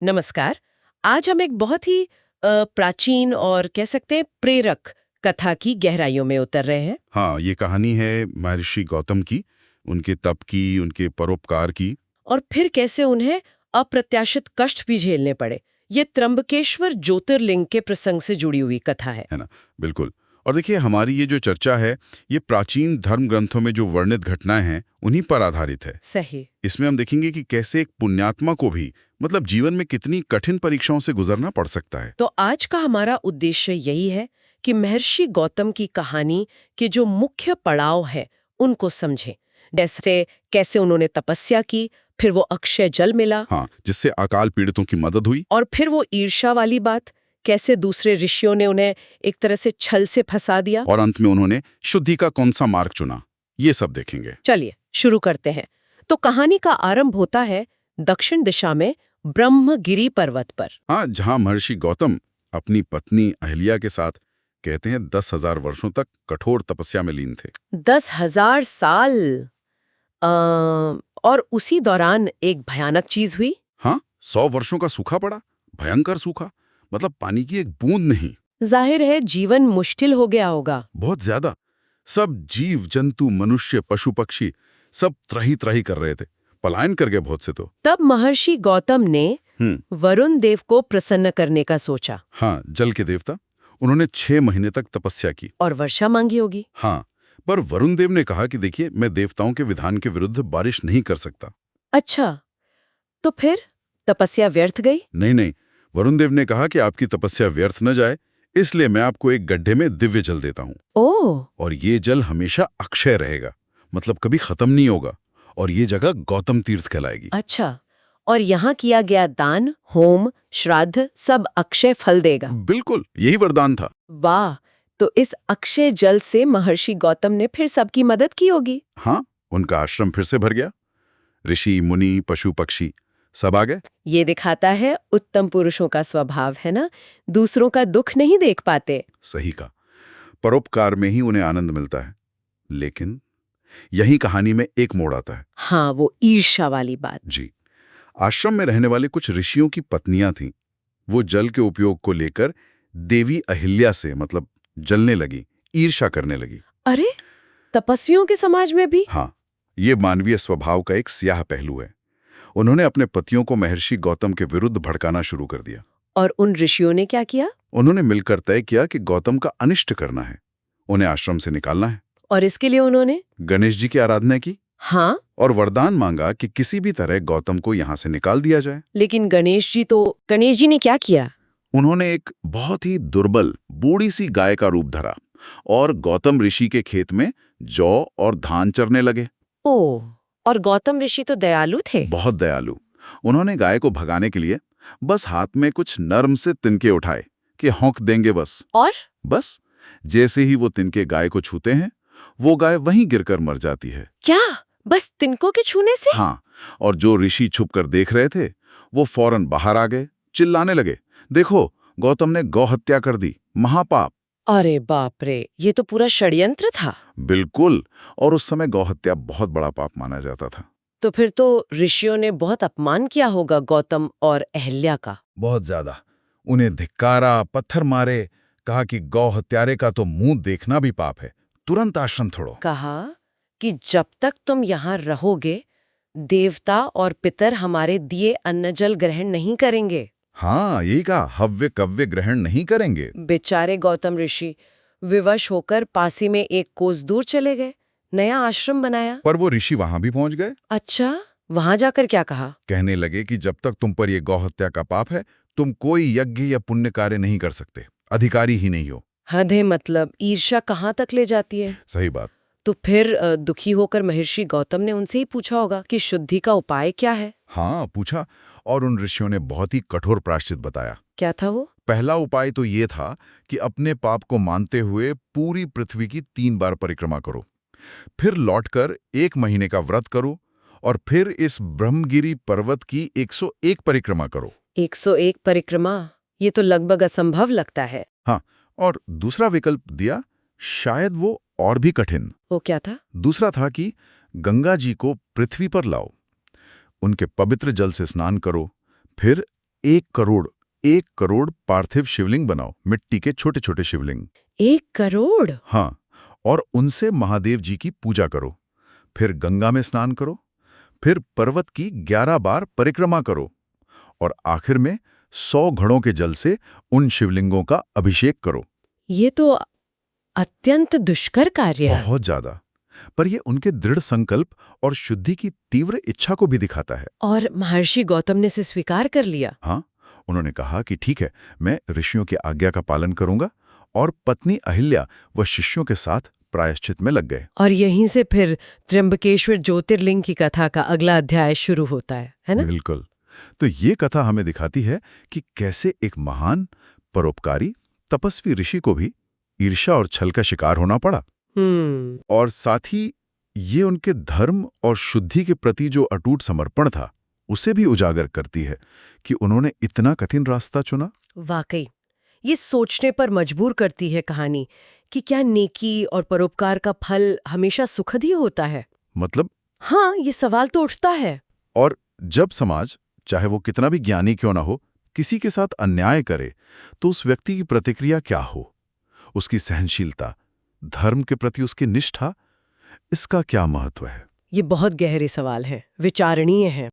नमस्कार। आज हम एक बहुत ही प्राचीन और कह सकते हैं प्रेरक कथा की गहराइयों में उतर रहे हैं। हाँ, ये कहानी है महर्षि गौतम की, उनके तप की, उनके परोपकार की। और फिर कैसे उन्हें अप्रत्याशित कष्ट भी झेलने पड़े। ये त्र्यंबकेश्वर ज्योतिर्लिंग के प्रसंग से जुड़ी हुई कथा है। है ना? बिल्कुल। और देखिए, हमारी ये जो चर्चा है, ये प्राचीन धर्म ग्रंथों में जो वर्णित घटनाएं हैं, उन्हीं पर आधारित है। सही। इसमें हम देखेंगे कि कैसे एक पुण्यात्मा को भी मतलब जीवन में कितनी कठिन परीक्षाओं से गुजरना पड़ सकता है। तो आज का हमारा उद्देश्य यही है कि महर्षि गौतम की कहानी के जो मुख्य पड़ाव है उनको समझें। जैसे कैसे उन्होंने तपस्या की, फिर वो अक्षय जल मिला, हाँ, जिससे अकाल पीड़ितों की मदद हुई। और फिर वो ईर्ष्या वाली बात, कैसे दूसरे ऋषियों ने उन्हें एक तरह से छल से फंसा दिया। और अंत में उन्होंने शुद्धि का कौन सा मार्ग चुना, ये सब देखेंगे। चलिए शुरू करते हैं। तो कहानी का आरंभ होता है दक्षिण दिशा में ब्रह्मगिरी पर्वत पर। हाँ, जहाँ महर्षि गौतम अपनी पत्नी अहिल्या के साथ कहते हैं 10,000 वर्षों तक कठोर तपस्या में लीन थे। 10,000 साल। अ, और उसी दौरान एक भयानक चीज हुई। हाँ, 100 वर्षों का सूखा पड़ा, भयंकर सूखा, मतलब पानी की एक बूंद नहीं। जाहिर है जीवन मुश्किल हो गया होगा। बहुत ज्यादा। सब जीव जंतु, मनुष्य, पशु पक्षी सब त्राही त्राही कर रहे थे, पलायन कर गए बहुत से तो। तब महर्षि गौतम ने हम्म। वरुण देव को प्रसन्न करने का सोचा। हाँ, जल के देवता। उन्होंने 6 महीने तक तपस्या की। और वर्षा मांगी होगी। हाँ, पर वरुण देव ने कहा कि देखिए, मैं देवताओं के विधान के विरुद्ध बारिश नहीं कर सकता। अच्छा, तो फिर तपस्या व्यर्थ गई। नहीं नहीं, वरुण देव ने कहा कि आपकी तपस्या व्यर्थ न जाए, इसलिए मैं आपको एक गड्ढे में दिव्य जल देता हूँ। ओह। और ये जल हमेशा अक्षय रहेगा, मतलब कभी खत्म नहीं होगा। और ये जगह गौतम तीर्थ कहलाएगी। अच्छा, और यहाँ किया गया दान, होम, श्राद्ध सब अक्षय फल देगा। बिल्कुल, यही वरदान था। वाह। तो इस अक्षय जल से महर्षि गौतम ने फिर सबकी मदद की होगी। हाँ, उनका आश्रम फिर से भर गया। ऋषि मुनि पशु पक्षी सब आ गए। ये दिखाता है उत्तम पुरुषों का स्वभाव, है ना, दूसरों का दुख नहीं देख पाते। सही का, परोपकार में ही उन्हें आनंद मिलता है। लेकिन यही कहानी में एक मोड़ आता है। हाँ, वो ईर्ष्या वाली बात। जी, आश्रम में रहने वाले कुछ ऋषियों की पत्नियां थीं। वो जल के उपयोग को लेकर देवी अहिल्या से मतलब जलने लगी, ईर्ष्या करने लगी। अरे, तपस्वियों के समाज में भी। हाँ, ये मानवीय स्वभाव का एक स्याह पहलू है। उन्होंने अपने पतियों को महर्षि गौतम के विरुद्ध भड़काना शुरू कर दिया। और उन ऋषियों ने क्या किया? उन्होंने मिलकर तय किया कि गौतम का अनिष्ट करना है, उन्हें आश्रम से निकालना है। और इसके लिए उन्होंने गणेश जी की आराधना की। हाँ, और वरदान मांगा कि किसी भी तरह गौतम को यहाँ से निकाल दिया जाए। लेकिन गणेश जी ने क्या किया? उन्होंने एक बहुत ही दुर्बल बूढ़ी सी गाय का रूप धरा और गौतम ऋषि के खेत में जौ और धान चरने लगे। ओह, और गौतम ऋषि तो दयालु थे। बहुत दयालु। उन्होंने गाय को भगाने के लिए बस हाथ में कुछ नर्म से तिनके उठाए कि हौंक देंगे बस। और बस जैसे ही वो तिनके गाय को छूते हैं, वो गाय वहीं गिरकर मर जाती है। क्या? बस तिनकों के छूने से? हाँ, और जो ऋषि छुपकर देख रहे थे, वो फौरन बाहर आ गए, चिल्लाने लगे, देखो गौतम ने गौ हत्या कर दी, महापाप। अरे बाप रे, ये तो पूरा षड्यंत्र था। बिल्कुल। और उस समय गौ हत्या बहुत बड़ा पाप माना जाता था। तो फिर तो ऋषियों ने बहुत अपमान किया होगा गौतम और अहिल्या का। बहुत ज्यादा। उन्हें धिक्कारा, पत्थर मारे, कहा कि गौ हत्यारे का तो मुंह देखना भी पाप है, तुरंत आश्रम छोड़ो। कहा कि जब तक तुम यहाँ रहोगे, देवता और पितर हमारे दिए अन्न जल ग्रहण नहीं करेंगे। हाँ, यही कहा, हव्य कव्य ग्रहण नहीं करेंगे। बेचारे गौतम ऋषि विवश होकर पासी में एक कोस दूर चले गए, नया आश्रम बनाया। पर वो ऋषि वहां भी पहुंच गए। अच्छा, वहां जाकर क्या कहा? कहने लगे कि जब तक तुम पर ये गौ हत्या का पाप है, तुम कोई यज्ञ या पुण्य कार्य नहीं कर सकते, अधिकारी ही नहीं हो। हद है, मतलब ईर्ष्या कहाँ तक ले जाती है। सही बात। तो फिर दुखी होकर महर्षि गौतम ने उनसे ही पूछा होगा कि शुद्धि का उपाय क्या है। हाँ, पूछा। और उन ऋषियों ने बहुत ही कठोर प्रायश्चित बताया। क्या था वो? पहला उपाय तो ये था कि अपने पाप को मानते हुए पूरी पृथ्वी की 3 बार परिक्रमा करो, फिर लौटकर 1 महीने का व्रत करो, और फिर इस ब्रह्मगिरी पर्वत की 101 परिक्रमा करो। 101 परिक्रमा? ये तो लगभग असंभव लगता है। हाँ, और दूसरा विकल्प दिया, शायद वो और भी कठिन। वो क्या था? दूसरा था कि गंगा जी को पृथ्वी पर लाओ, उनके पवित्र जल से स्नान करो, फिर 1 करोड़ पार्थिव शिवलिंग बनाओ, मिट्टी के छोटे छोटे शिवलिंग। 1 करोड़? हाँ, और उनसे महादेव जी की पूजा करो। फिर गंगा में स्नान करो, फिर पर्वत की 11 बार परिक्रमा करो, और आखिर में 100 घड़ों के जल से उन शिवलिंगों का अभिषेक करो। ये तो अत्यंत दुष्कर कार्य है। बहुत ज्यादा, पर यह उनके दृढ़ संकल्प और शुद्धि की तीव्र इच्छा को भी दिखाता है। और महर्षि गौतम ने इसे स्वीकार कर लिया। हाँ, उन्होंने कहा कि ठीक है, मैं ऋषियों की आज्ञा का पालन करूंगा, और पत्नी अहिल्या व शिष्यों के साथ प्रायश्चित में लग गए। और यहीं से फिर त्र्यंबकेश्वर ज्योतिर्लिंग की कथा का अगला अध्याय शुरू होता है ना? बिल्कुल। तो ये कथा हमें दिखाती है कि कैसे एक महान, परोपकारी, तपस्वी ऋषि को भी ईर्ष्या और छल का शिकार होना पड़ा। और साथ ही ये उनके धर्म और शुद्धि के प्रति जो अटूट समर्पण था, उसे भी उजागर करती है कि उन्होंने इतना कठिन रास्ता चुना। वाकई ये सोचने पर मजबूर करती है कहानी कि क्या नेकी और परोपकार का फल हमेशा सुखद ही होता है? मतलब, हाँ, ये सवाल तो उठता है। और जब समाज, चाहे वो कितना भी ज्ञानी क्यों ना हो, किसी के साथ अन्याय करे, तो उस व्यक्ति की प्रतिक्रिया क्या हो? उसकी सहनशीलता, धर्म के प्रति उसकी निष्ठा, इसका क्या महत्व है? ये बहुत गहरे सवाल हैं, विचारणीय हैं।